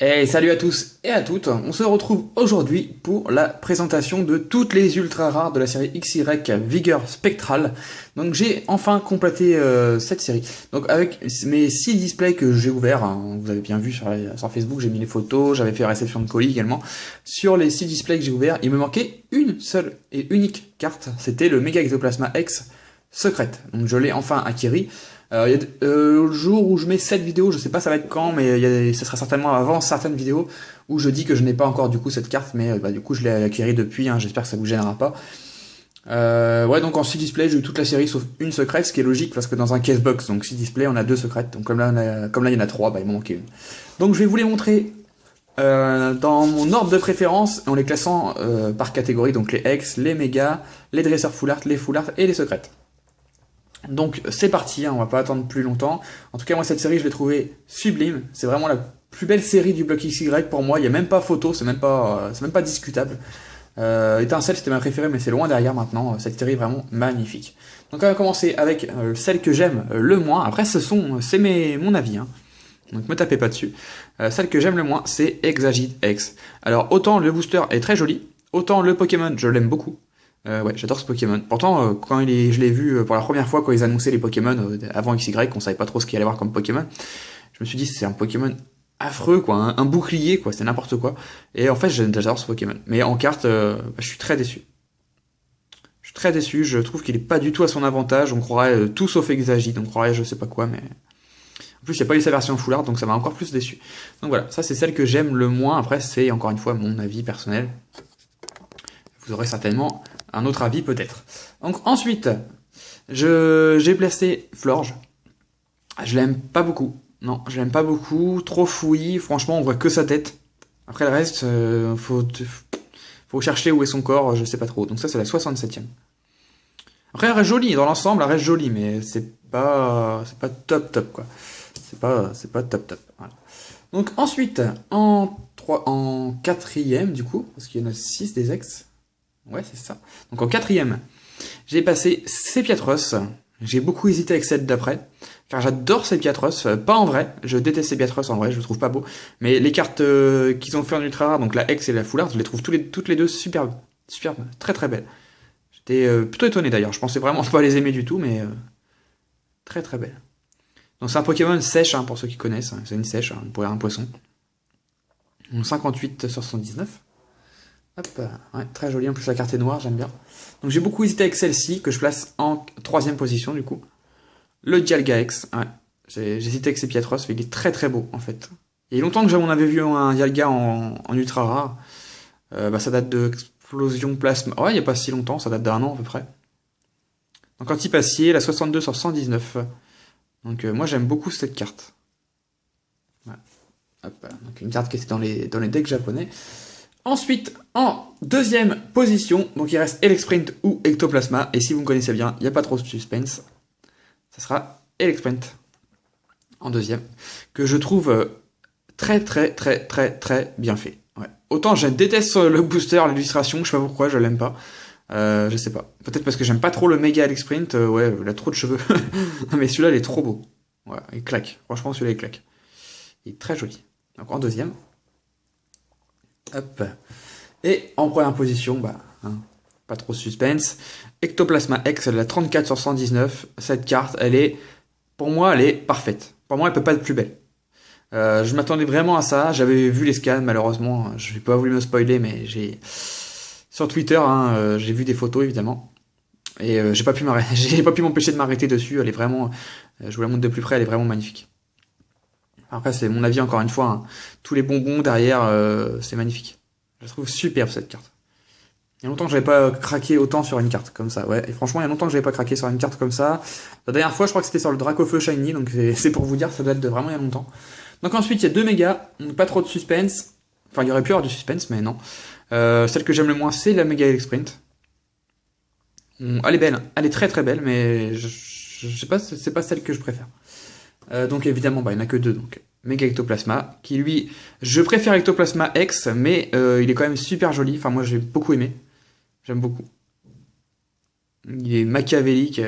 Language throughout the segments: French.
Et salut à tous et à toutes, on se retrouve aujourd'hui pour la présentation de toutes les ultra rares de la série XY Vigueur Spectrale. Donc j'ai enfin complété cette série. Donc avec mes 6 displays que j'ai ouverts, hein, vous avez bien vu sur Facebook, j'ai mis les photos, j'avais fait la réception de colis également. Sur les 6 displays que j'ai ouverts, il me manquait une seule et unique carte, c'était le Mega Ectoplasma X secrète. Donc je l'ai enfin acquéri. Le jour où je mets cette vidéo, je sais pas ça va être quand, mais ça sera certainement avant certaines vidéos où je dis que je n'ai pas encore du coup cette carte, mais du coup je l'ai acquérie depuis, hein, j'espère que ça vous gênera pas. Ouais, donc en 6 displays, j'ai eu toute la série sauf une secrète, ce qui est logique parce que dans un casebox, donc 6 displays, on a 2 secrètes, donc comme là il y en a 3, il m'en manquait une. Donc je vais vous les montrer dans mon ordre de préférence, en les classant par catégorie, donc les X, les méga, les dresseurs full art, les full art et les secrètes. Donc c'est parti, hein, on va pas attendre plus longtemps. En tout cas moi cette série je l'ai trouvée sublime, c'est vraiment la plus belle série du bloc XY pour moi, il n'y a même pas photo, c'est même pas discutable. Étincelle c'était ma préférée mais c'est loin derrière maintenant, cette série est vraiment magnifique. Donc on va commencer avec celle que j'aime le moins, après c'est mon avis, hein. Donc me tapez pas dessus. Celle que j'aime le moins c'est Exagite X. Alors autant le booster est très joli, autant le Pokémon je l'aime beaucoup. Ouais, j'adore ce Pokémon. Pourtant, quand je l'ai vu pour la première fois, quand ils annonçaient les Pokémon avant XY, on savait pas trop ce qu'il allait avoir comme Pokémon, je me suis dit c'est un Pokémon affreux, quoi, un bouclier, quoi, c'est n'importe quoi. Et en fait, j'adore ce Pokémon. Mais en carte, je suis très déçu. Je suis très déçu, je trouve qu'il est pas du tout à son avantage, on croirait tout sauf Exagite, on croirait je sais pas quoi, mais... En plus, il n'y a pas eu sa version full art, donc ça m'a encore plus déçu. Donc voilà, ça c'est celle que j'aime le moins, après c'est encore une fois mon avis personnel. Vous aurez certainement un autre avis peut-être. Donc ensuite, j'ai placé Florge. Je l'aime pas beaucoup. Non, je l'aime pas beaucoup. Trop fouillis. Franchement, on voit que sa tête. Après le reste, faut chercher où est son corps. Je sais pas trop. Donc ça, c'est la 67e. Après, elle reste jolie. Dans l'ensemble, elle reste jolie, mais c'est pas top quoi. C'est pas top. Voilà. Donc ensuite, en 4e du coup, parce qu'il y en a 6 des ex. Ouais, c'est ça. Donc en 4e, j'ai passé Sepiatros. J'ai beaucoup hésité avec celle d'après, car j'adore Sepiatros, pas en vrai, je déteste Sepiatros en vrai, je le trouve pas beau, mais les cartes qu'ils ont fait en ultra rare, donc la X et la Full Art, je les trouve toutes les deux superbes, très belles. J'étais plutôt étonné d'ailleurs, je pensais vraiment pas les aimer du tout, mais très belles. Donc c'est un Pokémon sèche, hein, pour ceux qui connaissent, c'est une sèche, hein, pour un poisson. Donc 58 sur 119. Hop, ouais, très joli, en plus la carte est noire, j'aime bien. Donc j'ai beaucoup hésité avec celle-ci, que je place en 3e position du coup. Le Dialga X, ouais. J'ai hésité avec Sepiatros, mais il est très beau en fait. Il y a longtemps que on avait vu un Dialga en ultra rare. Ça date de Explosion Plasma. Ouais, il n'y a pas si longtemps, ça date d'1 an à peu près. Donc anti-passier, la 62 sur 119. Donc moi j'aime beaucoup cette carte. Ouais. Hop, donc une carte qui était dans les decks japonais. Ensuite, en 2e position, donc il reste Elexprint ou Ectoplasma, et si vous me connaissez bien, il n'y a pas trop de suspense, ça sera Elexprint en 2e, que je trouve très bien fait. Ouais. Autant je déteste le booster, l'illustration, je sais pas pourquoi, je l'aime pas, je sais pas. Peut-être parce que j'aime pas trop le Mega Elexprint, ouais, il a trop de cheveux, mais celui-là il est trop beau, ouais, il claque, franchement celui-là il claque. Il est très joli. Donc en 2e. Hop. Et en première position, pas trop de suspense, Ectoplasma X, la 34 sur 119. Cette carte, pour moi, elle est parfaite. Pour moi, elle peut pas être plus belle. Je m'attendais vraiment à ça. J'avais vu les scans, malheureusement. Je n'ai pas voulu me spoiler, mais sur Twitter, hein, j'ai vu des photos, évidemment. Et j'ai pas pu m'empêcher de m'arrêter dessus. Elle est vraiment, je vous la montre de plus près, elle est vraiment magnifique. Après, c'est mon avis encore une fois, hein. Tous les bonbons derrière, c'est magnifique. Je la trouve superbe cette carte. Il y a longtemps que j'avais pas craqué autant sur une carte comme ça, ouais. Et franchement, il y a longtemps que j'avais pas craqué sur une carte comme ça. La dernière fois, je crois que c'était sur le Dracofeu Shiny, donc c'est pour vous dire, ça date de vraiment il y a longtemps. Donc ensuite, il y a 2 mégas, pas trop de suspense. Enfin, il y aurait pu y avoir du suspense, mais non. Celle que j'aime le moins, c'est la Mega Elexprint. Elle est belle, elle est très belle, mais je sais pas, c'est pas celle que je préfère. Donc évidemment, il n'y en a que 2, donc Mega Ectoplasma, qui lui, je préfère Ectoplasma X, mais il est quand même super joli, enfin moi j'ai beaucoup aimé, j'aime beaucoup. Il est machiavélique,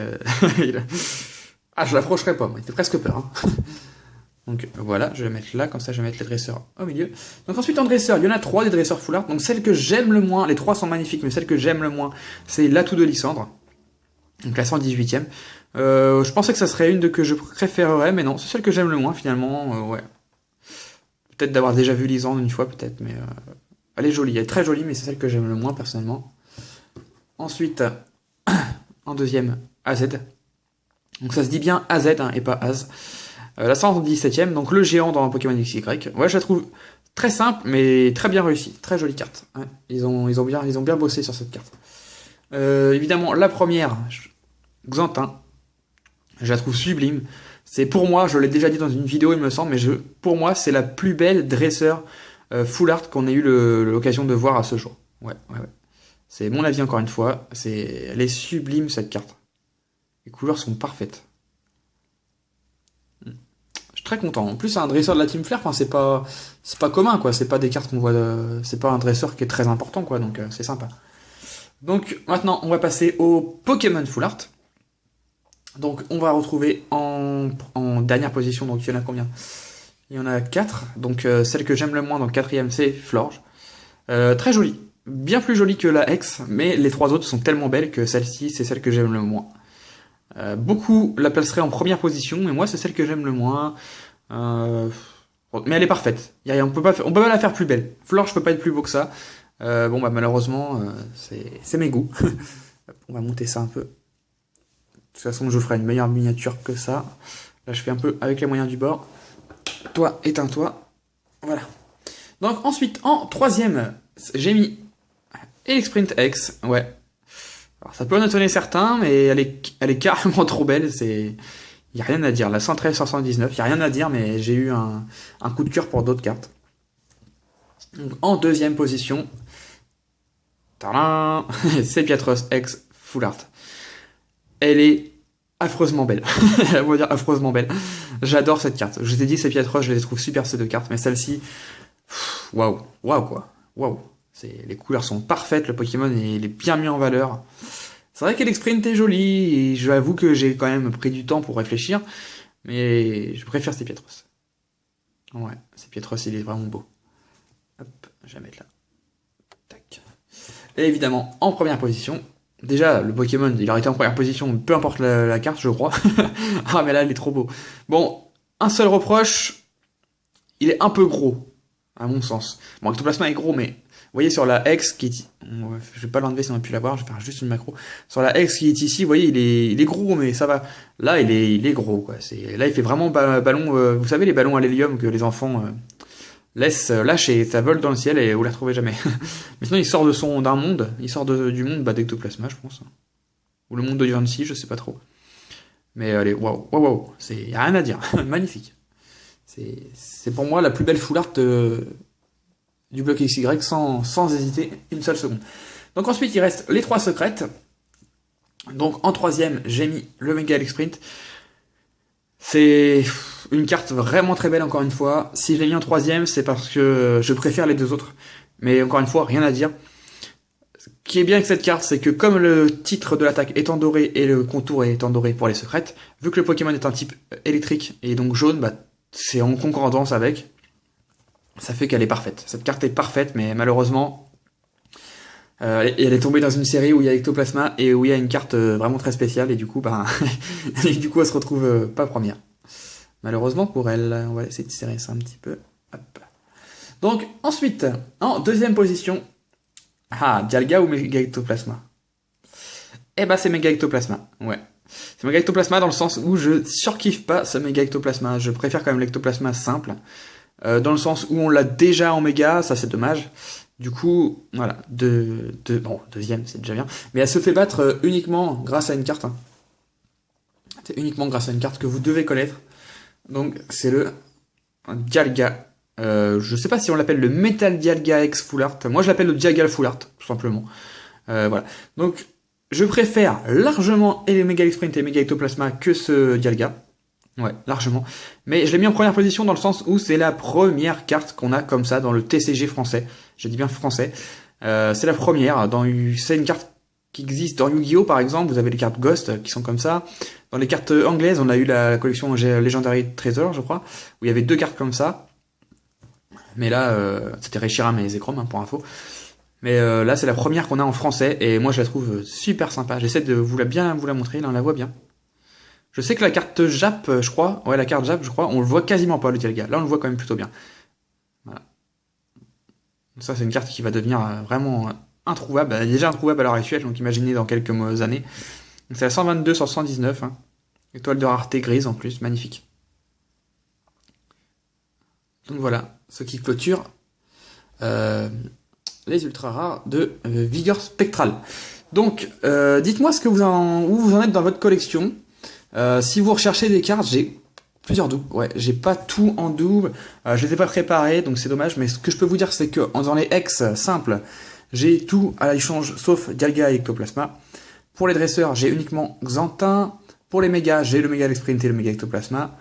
Ah je l'approcherai pas, moi, il fait presque peur. Hein. Donc voilà, je vais la mettre là, comme ça je vais mettre les dresseurs au milieu. Donc ensuite en dresseur, il y en a 3 des dresseurs full art. Donc celle que j'aime le moins, les 3 sont magnifiques, mais celle que j'aime le moins, c'est l'atout de Lysandre. Donc la 118e. Je pensais que ça serait une que je préférerais, mais non, c'est celle que j'aime le moins finalement, ouais. Peut-être d'avoir déjà vu Lysandre une fois, peut-être, mais elle est jolie, elle est très jolie, mais c'est celle que j'aime le moins personnellement. Ensuite, en deuxième, AZ. Donc ça se dit bien AZ hein, et pas Az. La 117e, donc le géant dans Pokémon XY. Ouais, je la trouve très simple, mais très bien réussie. Très jolie carte. Ouais, ils ont bien bossé sur cette carte. Évidemment, la première, Xantin. Je la trouve sublime. C'est pour moi, je l'ai déjà dit dans une vidéo, il me semble, mais pour moi, c'est la plus belle dresseur full art qu'on ait eu l'occasion de voir à ce jour. Ouais. C'est mon avis encore une fois. Elle est sublime cette carte. Les couleurs sont parfaites. Je suis très content. En plus, c'est un dresseur de la Team Flare. Enfin, c'est pas commun, quoi. C'est pas des cartes qu'on voit. C'est pas un dresseur qui est très important, quoi. Donc, c'est sympa. Donc, maintenant, on va passer au Pokémon Full Art. Donc, on va retrouver en dernière position. Donc, il y en a combien? Il y en a 4. Donc, celle que j'aime le moins, donc 4ème, c'est Florge. Très jolie. Bien plus jolie que la X, mais les 3 autres sont tellement belles que celle-ci, c'est celle que j'aime le moins. Beaucoup la placeraient en première position, mais moi c'est celle que j'aime le moins. Mais elle est parfaite. On peut pas la faire plus belle. Flore, je peux pas être plus beau que ça. Bon bah malheureusement, c'est mes goûts. On va monter ça un peu. De toute façon, je ferai une meilleure miniature que ça. Là, je fais un peu avec les moyens du bord. Toi, éteins-toi. Voilà. Donc ensuite, en 3ème, j'ai mis Elixprint X. Ouais. Alors, ça peut en étonner certains, mais elle est carrément trop belle. Il n'y a rien à dire. La 113-179, il n'y a rien à dire, mais j'ai eu un coup de cœur pour d'autres cartes. Donc, en 2ème position, c'est Piatros X Full Art. Elle est affreusement belle. On va dire affreusement belle. J'adore cette carte. Je t'ai dit, c'est Piatros, je les trouve super ces 2 cartes, mais celle-ci, waouh quoi. Waouh. Les couleurs sont parfaites, le Pokémon il est bien mis en valeur. C'est vrai qu'Elixprint est joli, et j'avoue que j'ai quand même pris du temps pour réfléchir, mais je préfère Piatros. Ouais, Piatros il est vraiment beau. Hop, je vais mettre là. Tac. Et évidemment, en première position, déjà le Pokémon il aurait été en première position, peu importe la carte je crois. Ah mais là il est trop beau. Bon, un seul reproche, il est un peu gros, à mon sens. Bon, Ectoplasma est gros, mais vous voyez sur la X qui est... Je vais pas l'enlever si on a pu la voir, je vais faire juste une macro. Sur la X qui est ici, vous voyez, il est gros, mais ça va. Là, il est gros, quoi. Là, il fait vraiment ballon... vous savez, les ballons à l'hélium que les enfants lâchent et ça vole dans le ciel et vous la retrouvez jamais. Mais sinon, il sort d'un monde. Il sort du monde d'Ectoplasma, je pense. Ou le monde de Yancy, je sais pas trop. Mais allez, waouh. Il y a rien à dire. Magnifique. C'est pour moi la plus belle full art du bloc XY sans hésiter une seule seconde. Donc ensuite il reste les 3 secrètes. Donc en 3ème j'ai mis le Mega Elixprint. C'est une carte vraiment très belle encore une fois. Si je l'ai mis en 3ème c'est parce que je préfère les 2 autres. Mais encore une fois rien à dire. Ce qui est bien avec cette carte c'est que comme le titre de l'attaque est en doré et le contour est en doré pour les secrètes, vu que le Pokémon est un type électrique et donc jaune, bah, c'est en concordance avec. Ça fait qu'elle est parfaite. Cette carte est parfaite, mais malheureusement, elle est tombée dans une série où il y a Ectoplasma et où il y a une carte vraiment très spéciale, et du coup, elle se retrouve pas première. Malheureusement pour elle, on va essayer de serrer ça un petit peu. Hop. Donc, ensuite, en 2ème position, Dialga ou Mega Ectoplasma? Eh ben, c'est Mega Ectoplasma, ouais. C'est Mega Ectoplasma dans le sens où je surkiffe pas ce Mega Ectoplasma. Je préfère quand même l'Ectoplasma simple. Dans le sens où on l'a déjà en méga, ça c'est dommage. Du coup, voilà, bon, 2ème, c'est déjà bien. Mais elle se fait battre uniquement grâce à une carte. Hein. C'est uniquement grâce à une carte que vous devez connaître. Donc, c'est le Dialga. Je sais pas si on l'appelle le Metal Dialga X Full Art. Moi, je l'appelle le Dialga Full Art, tout simplement. Voilà. Donc, je préfère largement les Mega Elixprint et Mega Ectoplasma que ce Dialga. Ouais, largement. Mais je l'ai mis en première position dans le sens où c'est la première carte qu'on a comme ça dans le TCG français. Je dis bien français. C'est la première. C'est une carte qui existent dans Yu-Gi-Oh par exemple. Vous avez les cartes Ghost qui sont comme ça. Dans les cartes anglaises, on a eu la collection Legendary Treasure, je crois, où il y avait 2 cartes comme ça. Mais là, c'était Reshiram et Zekrom, hein, pour info. Mais là, c'est la première qu'on a en français, et moi je la trouve super sympa. J'essaie de bien vous la montrer, là on la voit bien. Je sais que la carte Jap, je crois, ouais, la carte Jap, je crois, on le voit quasiment pas, le Dialga. Là, on le voit quand même plutôt bien. Voilà. Ça, c'est une carte qui va devenir vraiment introuvable. Elle est déjà introuvable à l'heure actuelle, donc imaginez dans quelques années. Donc c'est à 122 sur 119. Hein. Étoile de rareté grise en plus, magnifique. Donc voilà, ce qui clôture les ultra rares de Vigueur Spectral. Donc, dites-moi où vous en êtes dans votre collection. Si vous recherchez des cartes, j'ai plusieurs doubles. Ouais, j'ai pas tout en double. Je les ai pas préparés, donc c'est dommage. Mais ce que je peux vous dire, c'est que dans les ex simples, j'ai tout à l'échange sauf Dialga et Ectoplasma. Pour les dresseurs, j'ai uniquement Xantin. Pour les mégas, j'ai le méga Sprint et le méga Ectoplasma.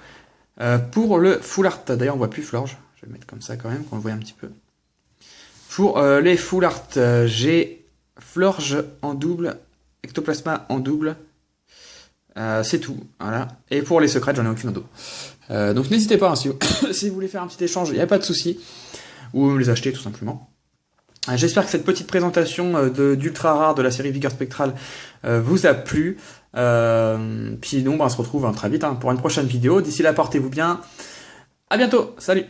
Pour le full art, d'ailleurs on voit plus Florge. Je vais le mettre comme ça quand même, qu'on le voit un petit peu. Pour les full art, j'ai Florge en double, Ectoplasma en double. C'est tout, voilà. Et pour les secrets, j'en ai aucune en double. Donc n'hésitez pas, hein, si vous voulez faire un petit échange, il n'y a pas de souci. Ou me les acheter tout simplement. J'espère que cette petite présentation d'ultra rare de la série Vigueur Spectral vous a plu. Puis sinon, on se retrouve très vite pour une prochaine vidéo. D'ici là, portez-vous bien. À bientôt. Salut.